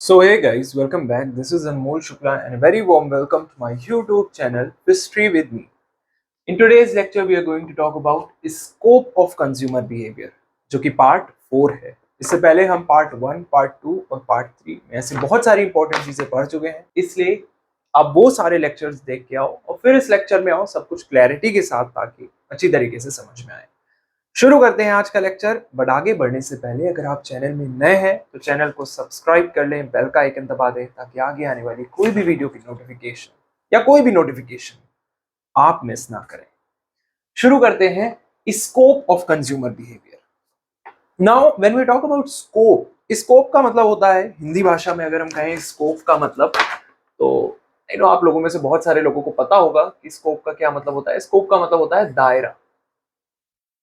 So hey guys, welcome back. This is Anmol Shukla and a very warm welcome to my YouTube channel History with me. In today's lecture we are going to talk about scope of consumer behavior जो कि part 4 है। इससे पहले हम part 1, part 2 और part 3 में ऐसे बहुत सारी इंपॉर्टेंट चीजें पढ़ चुके हैं, इसलिए आप वो सारे लेक्चर्स देख के आओ और फिर इस लेक्चर में आओ सब कुछ क्लैरिटी के साथ ताकि अच्छी तरीके से समझ में आए। शुरू करते हैं आज का लेक्चर। बट आगे बढ़ने से पहले अगर आप चैनल में नए हैं तो चैनल को सब्सक्राइब कर लें, बेल का आइकन दबा दें ताकि आगे आने वाली कोई भी वीडियो की नोटिफिकेशन या कोई भी नोटिफिकेशन आप मिस ना करें। शुरू करते हैं scope of consumer behaviour. Now when we talk about scope, scope का मतलब होता है, हिंदी भाषा में अगर हम कहें स्कोप का मतलब, तो आप लोगों में से बहुत सारे लोगों को पता होगा कि स्कोप का क्या मतलब होता है। स्कोप का मतलब होता है दायरा।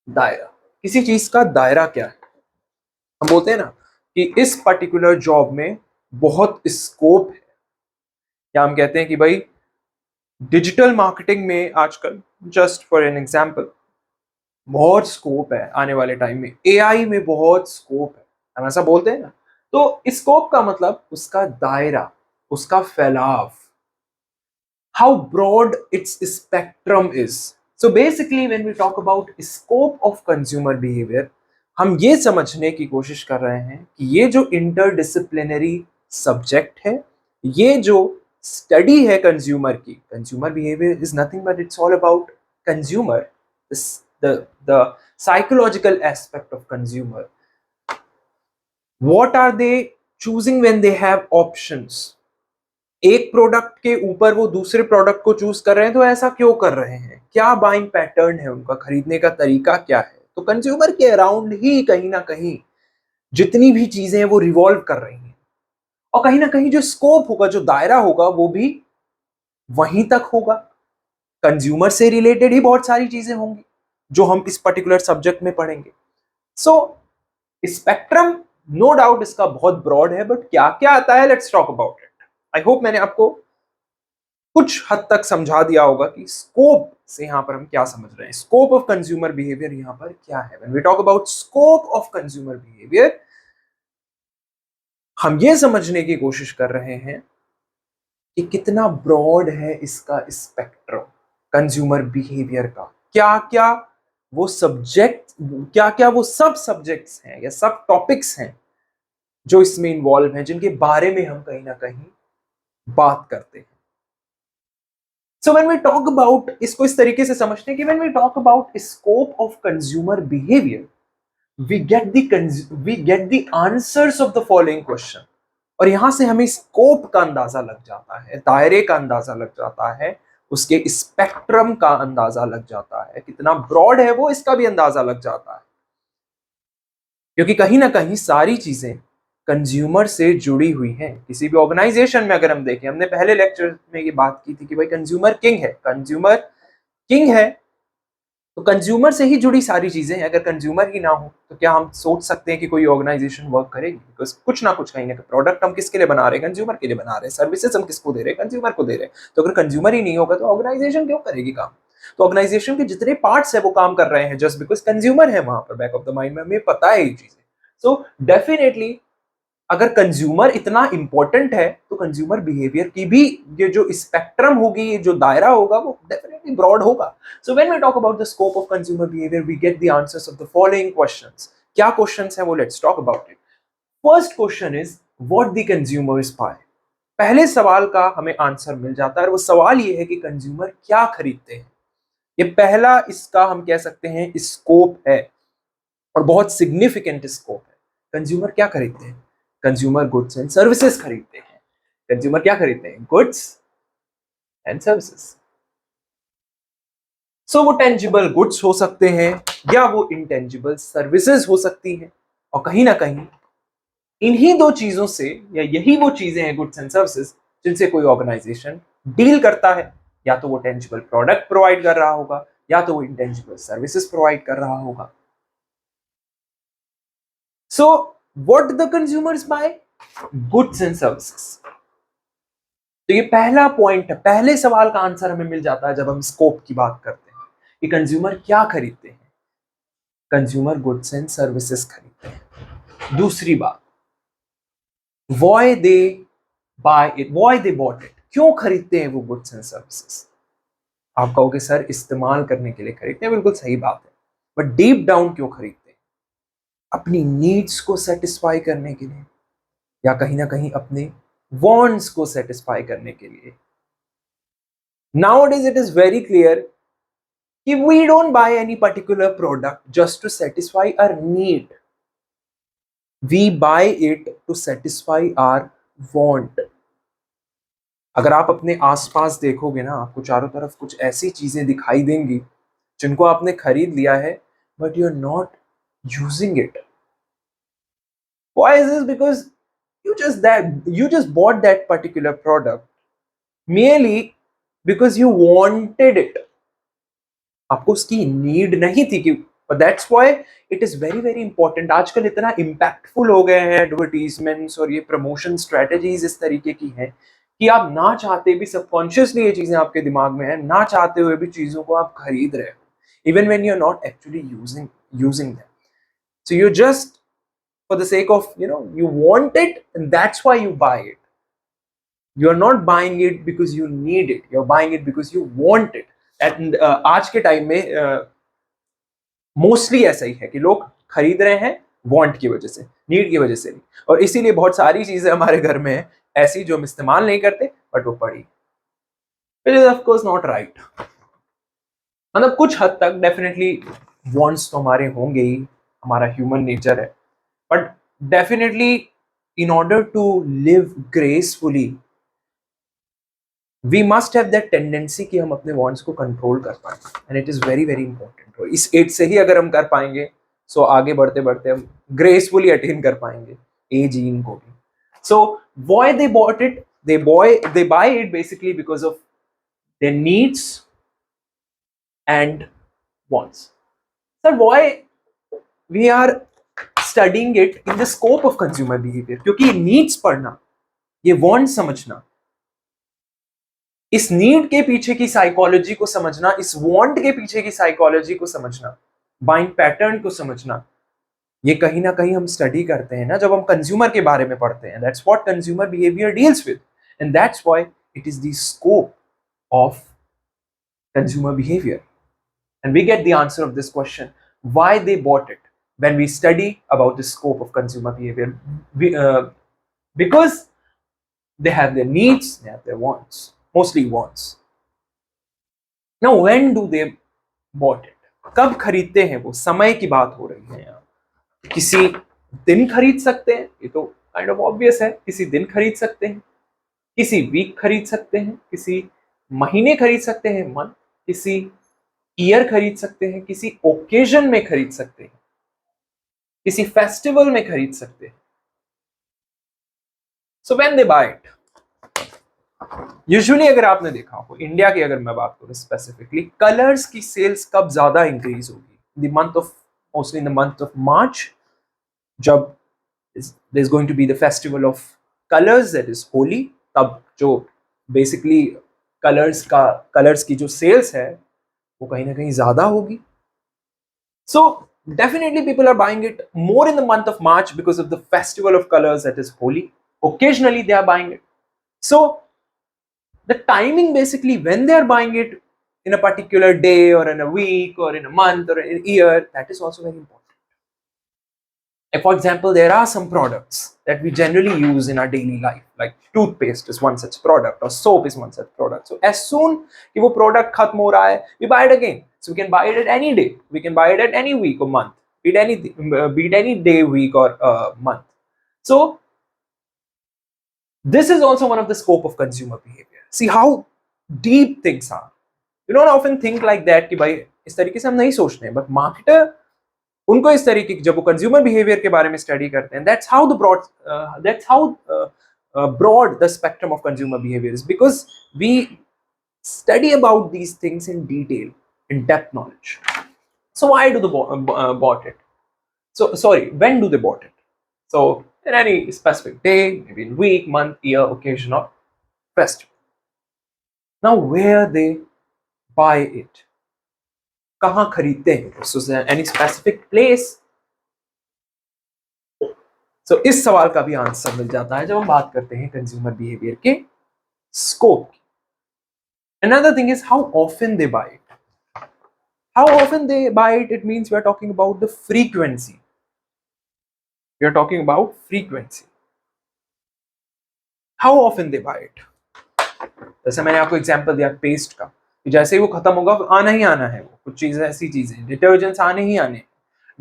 दायरा, किसी चीज का दायरा क्या है। हम बोलते हैं ना कि इस पर्टिकुलर जॉब में बहुत स्कोप है, या हम कहते हैं कि भाई डिजिटल मार्केटिंग में आजकल, जस्ट फॉर एन एग्जांपल, बहुत स्कोप है। आने वाले टाइम में एआई में बहुत स्कोप है, हम ऐसा बोलते हैं ना। तो स्कोप का मतलब उसका दायरा, उसका फैलाव, how broad its spectrum is. So basically when we talk about scope of consumer behaviour, हम ये समझने की कोशिश कर रहे हैं कि ये जो इंटरडिसिप्लिनरी सब्जेक्ट है, ये जो स्टडी है कंज्यूमर की, consumer behaviour is nothing but it's all about consumer, the psychological aspect of consumer. What are they choosing when they have options? एक प्रोडक्ट के ऊपर वो दूसरे प्रोडक्ट को चूज कर रहे हैं, तो ऐसा क्यों कर रहे हैं? क्या बाइंग पैटर्न है उनका, खरीदने का तरीका क्या है? तो कंज्यूमर के अराउंड ही कहीं ना कहीं जितनी भी चीजें हैं वो रिवॉल्व कर रही हैं, और कहीं ना कहीं जो स्कोप होगा, जो दायरा होगा, वो भी वहीं तक होगा। कंज्यूमर से रिलेटेड ही बहुत सारी चीजें होंगी जो हम इस पर्टिकुलर सब्जेक्ट में पढ़ेंगे। सो स्पेक्ट्रम नो डाउट इसका बहुत ब्रॉड है, बट क्या क्या आता है, let's talk about it. I hope मैंने आपको कुछ हद तक समझा दिया होगा कि स्कोप से यहां पर हम क्या समझ रहे हैं, स्कोप ऑफ कंज्यूमर बिहेवियर यहां पर क्या है। When we talk about scope of consumer behaviour, हम ये समझने की कोशिश कर रहे हैं कि कितना ब्रॉड है इसका स्पेक्ट्रम कंज्यूमर बिहेवियर का। क्या क्या वो सब्जेक्ट, क्या क्या वो सब सब्जेक्ट्स हैं या सब टॉपिक्स हैं जो इसमें इन्वॉल्व हैं, जिनके बारे में हम कहीं ना कहीं बात करते हैं। So when we talk about, इसको इस तरीके से समझते हैं कि when we talk about scope of consumer behaviour, we get the answers of the following question. और यहां से हमें स्कोप का अंदाजा लग जाता है, दायरे का अंदाजा लग जाता है, उसके स्पेक्ट्रम का अंदाजा लग जाता है, कितना ब्रॉड है वो, इसका भी अंदाजा लग जाता है। क्योंकि कहीं ना कहीं सारी चीजें कंज्यूमर से जुड़ी हुई हैं। किसी भी ऑर्गेनाइजेशन में अगर हम देखें, हमने पहले लेक्चर में ये बात की थी कि भाई कंज्यूमर किंग है, कंज्यूमर किंग है, तो कंज्यूमर से ही जुड़ी सारी चीजें हैं। अगर कंज्यूमर ही ना हो तो क्या हम सोच सकते हैं कि कोई ऑर्गेनाइजेशन वर्क करेगी? बिकॉज कुछ ना कुछ, कहीं ना कहीं प्रोडक्ट हम किसके लिए बना रहे हैं? कंज्यूमर के लिए बना रहे हैं। सर्विसेज हम किसको दे रहे हैं? कंज्यूमर को दे रहे हैं। तो अगर कंज्यूमर ही नहीं होगा तो ऑर्गेनाइजेशन क्यों करेगी काम? तो ऑर्गेनाइजेशन के जितने पार्ट्स है वो काम कर रहे हैं जस्ट बिकॉज कंज्यूमर है वहां पर, बैक ऑफ द माइंड में हमें पता है ये चीजें। सो डेफिनेटली अगर कंज्यूमर इतना इंपॉर्टेंट है तो कंज्यूमर बिहेवियर की भी ये जो स्पेक्ट्रम होगी, ये जो दायरा होगा, वो डेफिनेटली ब्रॉड होगा। So when we talk about the scope of consumer behaviour, we get the answers of the following questions. क्या क्वेश्चंस हैं वो, let's talk about it. First question is what the consumers buy. पहले सवाल का हमें answer मिल जाता है, और वो सवाल ये है कि कंज्यूमर क्या खरीदते हैं। ये पहला इसका हम कह सकते हैं स्कोप है, और बहुत सिग्निफिकेंट स्कोप है। कंज्यूमर क्या खरीदते हैं? कंज्यूमर गुड्स एंड सर्विसेज खरीदते हैं। कंज्यूमर क्या खरीदते हैं? Goods and services. सो वो टेंजिबल गुड्स हो सकते हैं या वो इंटेंजिबल सर्विसेज हो सकती हैं, और कहीं ना कहीं इन्हीं दो चीजों से, या यही वो चीजें हैं, गुड्स एंड सर्विसेज, जिनसे कोई ऑर्गेनाइजेशन डील करता है। या तो वो टेंजिबल प्रोडक्ट प्रोवाइड कर रहा होगा, या तो वो इंटेंजिबल सर्विसेज प्रोवाइड कर रहा होगा। So what the consumers buy? Goods and services. तो ये पहला पॉइंट है, पहले सवाल का आंसर हमें मिल जाता है जब हम स्कोप की बात करते हैं कि कंज्यूमर क्या खरीदते हैं। कंज्यूमर गुड्स एंड सर्विसेज खरीदते हैं। दूसरी बात, why they buy it, why they bought it, क्यों खरीदते हैं वो गुड्स एंड सर्विसेज। आप कहोगे सर इस्तेमाल करने के लिए खरीदते हैं, बिल्कुल सही बात है, बट डीप डाउन क्यों खरीदते हैं? अपनी नीड्स को सेटिस्फाई करने के लिए, या कहीं ना कहीं अपने वांट्स को सेटिस्फाई करने के लिए। Nowadays it is very clear कि we don't buy any particular product just to satisfy our need. We buy it to satisfy our want. अगर आप अपने आसपास देखोगे ना, आपको चारों तरफ कुछ ऐसी चीजें दिखाई देंगी जिनको आपने खरीद लिया है but you are not using it. Why is this? Because you just bought that particular product merely because you wanted it. आपको उसकी नीड नहीं थी कि, that's why it is very very important. आजकल इतना इम्पैक्टफुल हो गए हैं एडवर्टीजमेंट्स और ये प्रमोशन स्ट्रेटजीज इस तरीके की हैं कि आप ना चाहते भी सबकॉन्शियसली ये चीजें आपके दिमाग में है, ना चाहते हुए भी चीजों को आप खरीद रहे हो, even when you are not actually using them. So you just for the sake of, you want it and that's why you buy it. You are not buying it because you need it, you're buying it because you want it. And आज के time में mostly ऐसा ही है कि लोग खरीद रहे हैं वांट की वजह से, नीड की वजह से नहीं। और इसीलिए बहुत सारी चीजें हमारे घर में है ऐसी जो हम इस्तेमाल नहीं करते बट वो पड़ी, which is of course not right। मतलब कुछ हद तक डेफिनेटली वांट्स तो हमारे होंगे ही, हमारा ह्यूमन नेचर है, but definitely in order to live gracefully we must have that tendency कि हम अपने wants को कंट्रोल कर पाए, and it is very very important। और इस एज से ही अगर हम कर पाएंगे सो आगे बढ़ते बढ़ते हम ग्रेसफुली अटेन कर पाएंगे ए जीन को भी। सो why they bought it, they buy it basically because of their needs and wants। Sir, why we are studying it in the scope of consumer behavior? क्योंकि नीड्स पढ़ना, ये वांट समझना, इस need के पीछे की साइकोलॉजी को समझना, इस वांट के पीछे की साइकोलॉजी को समझना, बाइंग पैटर्न को समझना, ये कहीं ना कहीं हम स्टडी करते हैं ना जब हम कंज्यूमर के बारे में पढ़ते हैं। That's what consumer behaviour deals with, and that's why it is the scope of consumer behaviour. And we get the answer of this question, why they bought it, when we study about the scope of consumer behavior, because they have their needs, they have their wants, mostly wants। now when do they bought it, कब खरीदते हैं वो, समय की बात हो रही है यहाँ। किसी दिन खरीद सकते हैं, ये तो काइंड ऑफ ऑब्वियस है, किसी दिन खरीद सकते हैं, किसी वीक खरीद सकते हैं, किसी महीने खरीद सकते हैं, मंथ, किसी ईयर खरीद सकते हैं, किसी ओकेजन में खरीद सकते हैं, किसी फेस्टिवल में खरीद सकते हैं। So when they buy it, usually अगर आपने देखा हो इंडिया की अगर मैं बात करूं स्पेसिफिकली, कलर्स की सेल्स कब ज्यादा इंक्रीज होगी? Mostly in the month of March, जब there is going to be the festival of colours, that is Holi. तब जो बेसिकली कलर्स की जो सेल्स है वो कहीं ना कहीं ज्यादा होगी। सो definitely people are buying it more in the month of March because of the festival of colors, that is Holi. Occasionally they are buying it. So the timing basically when they are buying it, in a particular day or in a week or in a month or in a year, that is also very important. If, for example, there are some products that we generally use in our daily life, like toothpaste is one such product or soap is one such product. So as soon कि वो product खत्म हो रहा है, we buy it again. So we can buy it at any day, we can buy it at any week or month, be it any day, week or month. So this is also one of the scope of consumer behavior. See how deep things are. You don't often think like that कि भाई इस तरीके से हम नहीं सोचते हैं, but marketer उनको इस तरीके की, जब वो कंज्यूमर बिहेवियर के बारे में स्टडी करते हैं, that's how broad the spectrum of consumer behavior is, because we study about these things in detail, in depth knowledge. So why do they bought it? So sorry, when do they bought it? So in any specific day, maybe in week, month, year, occasion or festival. Now where they buy it, कहाँ खरीदते हैं? So is there any specific place? सो इस सवाल का भी answer मिल जाता है जब हम बात करते हैं कंज्यूमर बिहेवियर के स्कोप की. Another thing is how often they buy it. How often they buy it, it means we are talking about the frequency. We are talking about frequency. How often they buy it. जैसे मैंने आपको example दिया paste का, कि जैसे ही वो खत्म होगा आना ही आना है. वो कुछ चीजें ऐसी चीजें, डिटर्जेंट्स आने ही आने.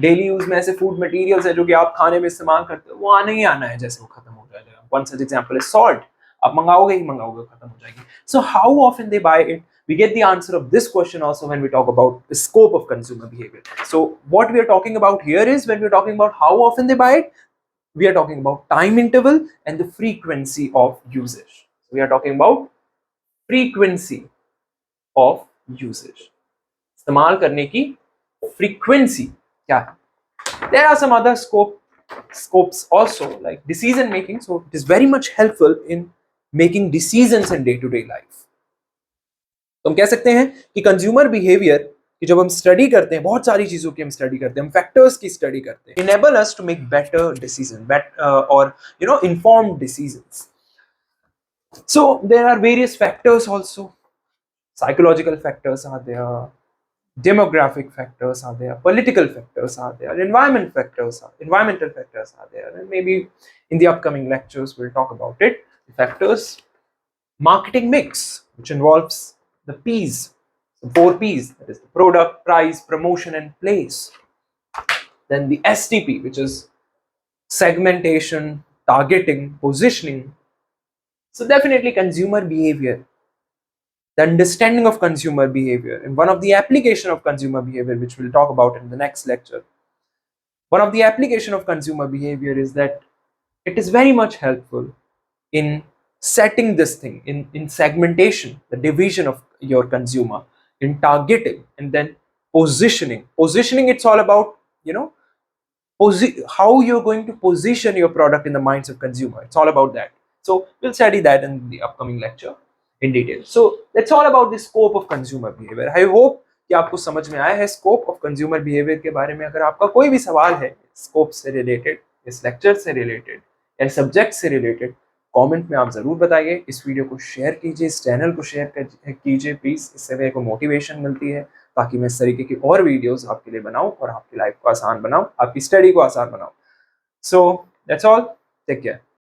डेली यूज में ऐसे फूड मटेरियल्स है जो कि आप खाने में इस्तेमाल करते हो, वो आना ही आना है जैसे वो खत्म हो जाएगा. One such example is salt. आप मंगाओगे ही मंगाओगे, खत्म हो जाएगी. So how often they buy it, we get the answer of this question also when we talk about the scope of consumer behavior. So what we are talking about here is, when we are talking about how often they buy it, we are talking about time interval and the frequency of usage. So we are talking about frequency of usage. इस्तेमाल करने की frequency क्या है. There are some other scopes also, like decision making. So it is very much helpful in making decisions in day-to-day life. तो हम कह सकते हैं कि कंज्यूमर बिहेवियर की जब हम स्टडी करते हैं, बहुत सारी चीजों की हम स्टडी करते हैं, हम फैक्टर्स की स्टडी करते हैं, enable us to make better decision और informed decisions. So there are various factors also. Psychological factors are there, demographic factors are there, political factors are there, environmental factors are there, and maybe in the upcoming lectures we'll talk about it. The factors: marketing mix, which involves the P's, the 4 P's, that is the product, price, promotion, and place. Then the STP, which is segmentation, targeting, positioning. So definitely consumer behavior, the understanding of consumer behavior, and one of the application of consumer behavior, which we'll talk about in the next lecture. One of the application of consumer behavior is that it is very much helpful in setting this thing, in segmentation, the division of your consumer, in targeting, and then positioning. Positioning, it's all about, how you're going to position your product in the minds of consumer. It's all about that. So we'll study that in the upcoming lecture in detail. So that's all about the scope of consumer behavior. I hope कि आपको समझ में आया है scope of consumer behaviour के बारे में. अगर आपका कोई भी सवाल है स्कोप से रिलेटेड, इस लेक्चर से रिलेटेड या सब्जेक्ट से रिलेटेड, कमेंट में आप जरूर बताइए. इस वीडियो को शेयर कीजिए, इस चैनल को शेयर कीजिए प्लीज. इससे मेरे को मोटिवेशन मिलती है ताकि मैं इस तरीके की और वीडियोस आपके लिए बनाऊं और आपकी लाइफ को आसान बनाऊं, आपकी स्टडी को आसान बनाऊं. So that's all. Take care.